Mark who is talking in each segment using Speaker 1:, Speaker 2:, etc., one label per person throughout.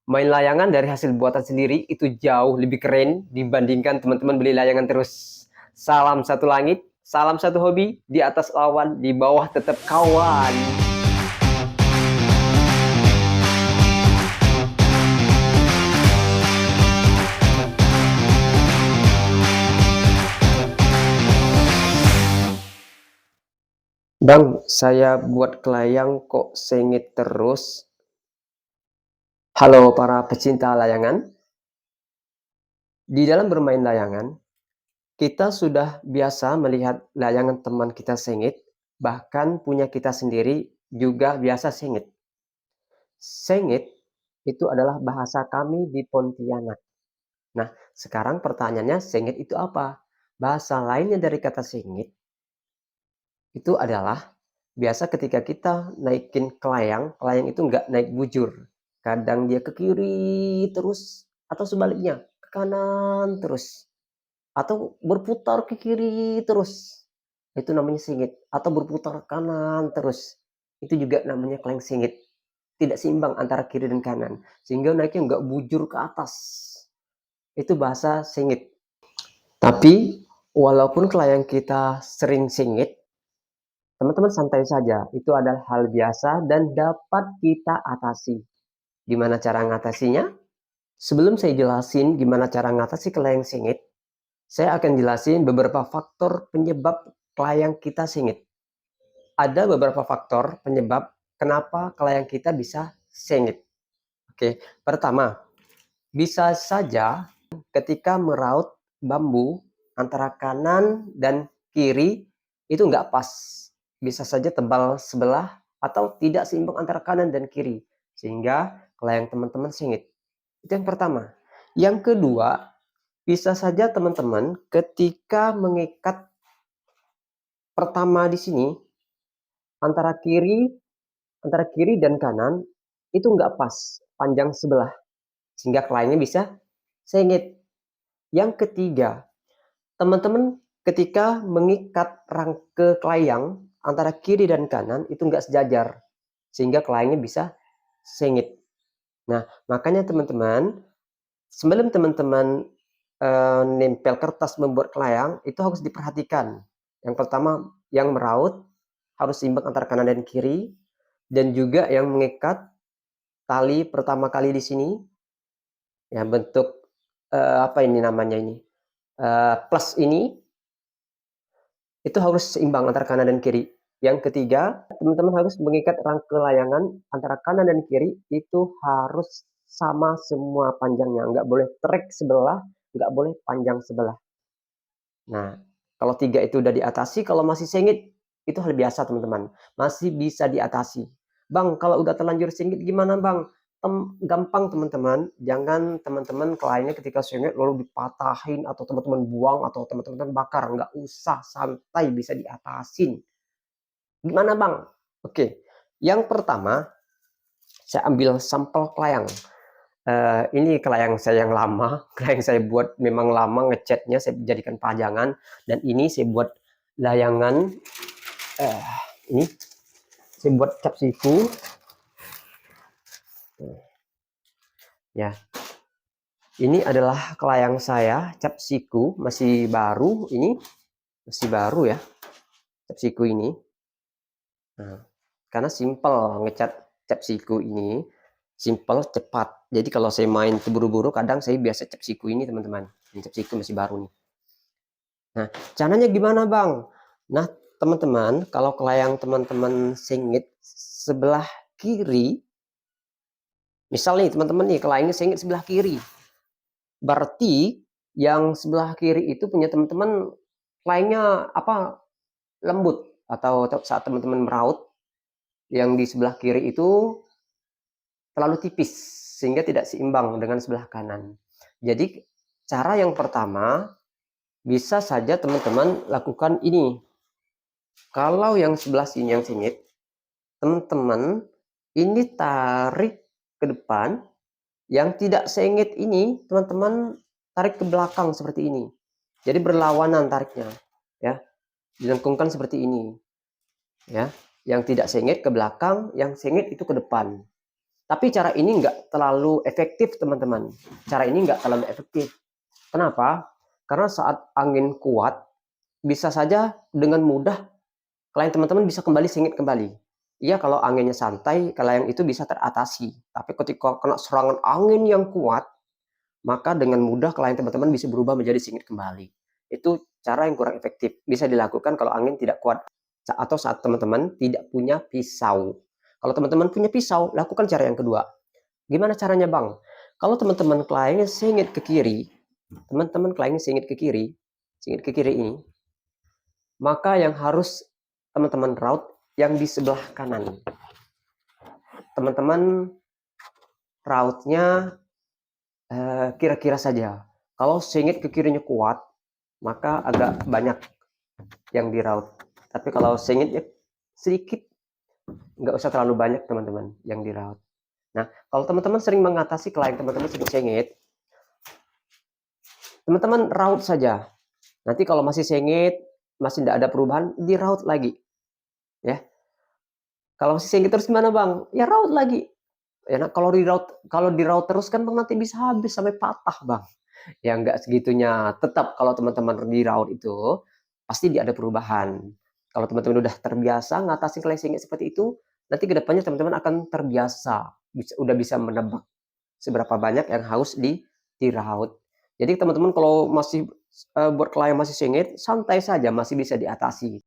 Speaker 1: Main layangan dari hasil buatan sendiri itu jauh lebih keren dibandingkan teman-teman beli layangan terus. Salam satu langit, salam satu hobi, di atas lawan, di bawah tetap kawan. Bang, saya buat kelayang kok sengit terus. Halo para pecinta layangan. Di dalam bermain layangan, kita sudah biasa melihat layangan teman kita sengit, bahkan punya kita sendiri juga biasa sengit. Sengit itu adalah bahasa kami di Pontianak. Nah, sekarang pertanyaannya, sengit itu apa? Bahasa lainnya dari kata sengit itu adalah biasa ketika kita naikin kelayang, kelayang itu nggak naik bujur. Kadang dia ke kiri terus, atau sebaliknya, ke kanan terus. Atau berputar ke kiri terus. Itu namanya sengit. Atau berputar ke kanan terus. Itu juga namanya kelayang sengit. Tidak seimbang antara kiri dan kanan. Sehingga naiknya nggak bujur ke atas. Itu bahasa sengit. Tapi, walaupun kelayang kita sering sengit, teman-teman santai saja, itu adalah hal biasa dan dapat kita atasi. Gimana cara ngatasinya? Sebelum saya jelasin gimana cara ngatasi kelayang sengit, saya akan jelasin beberapa faktor penyebab kelayang kita sengit. Ada beberapa faktor penyebab kenapa kelayang kita bisa sengit. Oke, pertama, bisa saja ketika meraut bambu antara kanan dan kiri itu nggak pas. Bisa saja tebal sebelah atau tidak seimbang antara kanan dan kiri. Sehingga kelayang teman-teman sengit. Itu yang pertama. Yang kedua, bisa saja teman-teman ketika mengikat pertama di sini antara kiri dan kanan itu nggak pas panjang sebelah sehingga kelayangnya bisa sengit. Yang ketiga, teman-teman ketika mengikat rangke kelayang antara kiri dan kanan itu nggak sejajar sehingga kelayangnya bisa sengit. Nah, makanya teman-teman sebelum teman-teman nempel kertas membuat kelayang itu harus diperhatikan. Yang pertama, yang meraut harus seimbang antara kanan dan kiri, dan juga yang mengikat tali pertama kali di sini, ya bentuk apa ini namanya ini, plus ini, itu harus seimbang antara kanan dan kiri. Yang ketiga, teman-teman harus mengikat rangka layangan antara kanan dan kiri itu harus sama semua panjangnya, nggak boleh trek sebelah, nggak boleh panjang sebelah. Nah, kalau tiga itu udah diatasi, kalau masih sengit, itu hal biasa teman-teman. Masih bisa diatasi. Bang, kalau udah terlanjur sengit gimana bang? Gampang teman-teman. Jangan teman-teman kelayangnya ketika sengit lalu dipatahin atau teman-teman buang atau teman-teman bakar. Nggak usah, santai bisa diatasin. Gimana bang? Oke, yang pertama saya ambil sampel kelayang. Ini kelayang saya yang lama, kelayang saya buat memang lama ngecatnya, saya jadikan pajangan, dan ini saya buat layangan, ini saya buat cap siku, ya. Ini adalah kelayang saya, cap siku, masih baru, ini masih baru ya, cap siku ini. Nah, karena simple ngecat cap siku ini, simple, cepat. Jadi kalau saya main keburu-buru, kadang saya biasa cap siku ini teman-teman. Ini cap siku masih baru nih. Nah, caranya gimana bang? Nah, teman-teman, kalau kelayang teman-teman sengit sebelah kiri, misal nih teman-teman nih, kelayangnya sengit sebelah kiri. Berarti yang sebelah kiri itu punya teman-teman kelayangnya apa? Lembut. Atau saat teman-teman meraut, yang di sebelah kiri itu terlalu tipis, sehingga tidak seimbang dengan sebelah kanan. Jadi, cara yang pertama, bisa saja teman-teman lakukan ini. Kalau yang sebelah sini yang sengit, teman-teman ini tarik ke depan, yang tidak sengit ini teman-teman tarik ke belakang seperti ini. Jadi berlawanan tariknya, ya. Dilengkungkan seperti ini, ya. Yang tidak sengit ke belakang, yang sengit itu ke depan. Tapi cara ini nggak terlalu efektif, teman-teman. Cara ini nggak terlalu efektif. Kenapa? Karena saat angin kuat, bisa saja dengan mudah klien teman-teman bisa kembali sengit kembali. Iya, kalau anginnya santai, kalau yang itu bisa teratasi. Tapi ketika kena serangan angin yang kuat, maka dengan mudah klien teman-teman bisa berubah menjadi sengit kembali. Itu cara yang kurang efektif. Bisa dilakukan kalau angin tidak kuat atau saat teman-teman tidak punya pisau. Kalau teman-teman punya pisau, lakukan cara yang kedua. Gimana caranya, Bang? Kalau teman-teman kliennya sengit ke kiri, teman-teman kliennya sengit ke kiri ini, maka yang harus teman-teman raut yang di sebelah kanan. Teman-teman rautnya kira-kira saja. Kalau sengit ke kirinya kuat, maka agak banyak yang diraut. Tapi kalau sengitnya sedikit, nggak usah terlalu banyak teman-teman yang diraut. Nah, kalau teman-teman sering mengatasi klien teman-teman sering sengit, teman-teman raut saja. Nanti kalau masih sengit, masih tidak ada perubahan, diraut lagi. Ya. Kalau masih sengit terus gimana, Bang? Ya raut lagi. Ya, nah, kalau diraut terus kan Bang nanti bisa habis sampai patah, Bang. Ya enggak segitunya. Tetap kalau teman-teman diraut itu pasti ada perubahan. Kalau teman-teman udah terbiasa ngatasi klien sengit seperti itu, nanti kedepannya teman-teman akan terbiasa, udah bisa menebak seberapa banyak yang harus diraut. Jadi teman-teman kalau masih buat klien masih sengit, santai saja, masih bisa diatasi.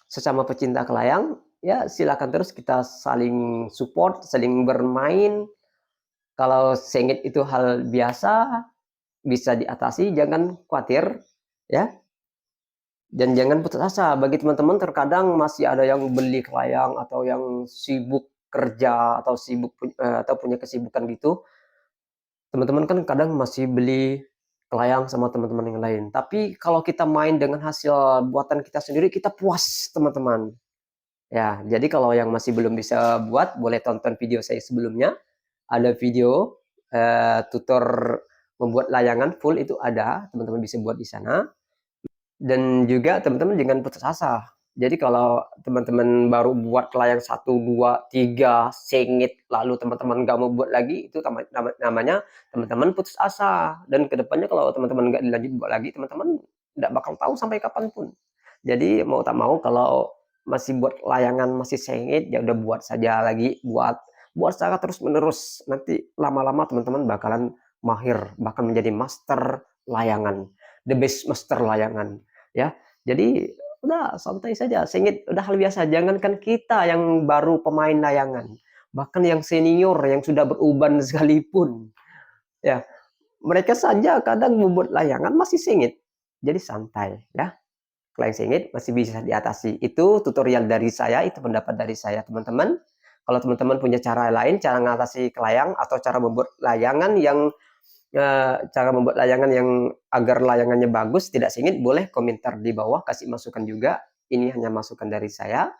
Speaker 1: Sesama pecinta kelayang, ya silakan terus kita saling support, saling bermain. Kalau sengit itu hal biasa, bisa diatasi, jangan khawatir, ya. Dan jangan putus asa. Bagi teman-teman terkadang masih ada yang beli kelayang atau yang sibuk kerja atau sibuk atau punya kesibukan gitu. Teman-teman kan kadang masih beli kelayang sama teman-teman yang lain. Tapi kalau kita main dengan hasil buatan kita sendiri, kita puas, teman-teman. Ya, jadi kalau yang masih belum bisa buat, boleh tonton video saya sebelumnya. Ada video tutor membuat layangan full itu ada, teman-teman bisa buat di sana. Dan juga teman-teman jangan putus asa. Jadi kalau teman-teman baru buat layang 1, 2, 3, sengit, lalu teman-teman nggak mau buat lagi, itu namanya teman-teman putus asa. Dan kedepannya kalau teman-teman nggak dilanjut buat lagi, teman-teman nggak bakal tahu sampai kapanpun. Jadi mau tak mau kalau masih buat layangan masih sengit, ya udah buat saja lagi, buat secara terus menerus. Nanti lama-lama teman-teman bakalan mahir, bahkan menjadi master layangan, the best master layangan. Ya, jadi udah santai saja, sengit udah hal biasa. Jangankan kita yang baru pemain layangan, bahkan yang senior yang sudah beruban sekalipun, ya mereka saja kadang membuat layangan masih sengit. Jadi santai, ya. Klien sengit masih bisa diatasi. Itu tutorial dari saya, itu pendapat dari saya, teman-teman. Kalau teman-teman punya cara lain, cara mengatasi kelayang atau cara membuat layangan yang cara membuat layangan yang agar layangannya bagus, tidak sengit, boleh komentar di bawah, kasih masukan juga. Ini hanya masukan dari saya.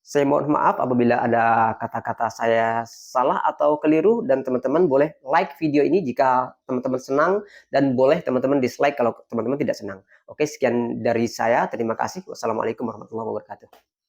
Speaker 1: Saya mohon maaf apabila ada kata-kata saya salah atau keliru, dan teman-teman boleh like video ini jika teman-teman senang, dan boleh teman-teman dislike kalau teman-teman tidak senang. Oke, sekian dari saya. Terima kasih. Wassalamualaikum warahmatullahi wabarakatuh.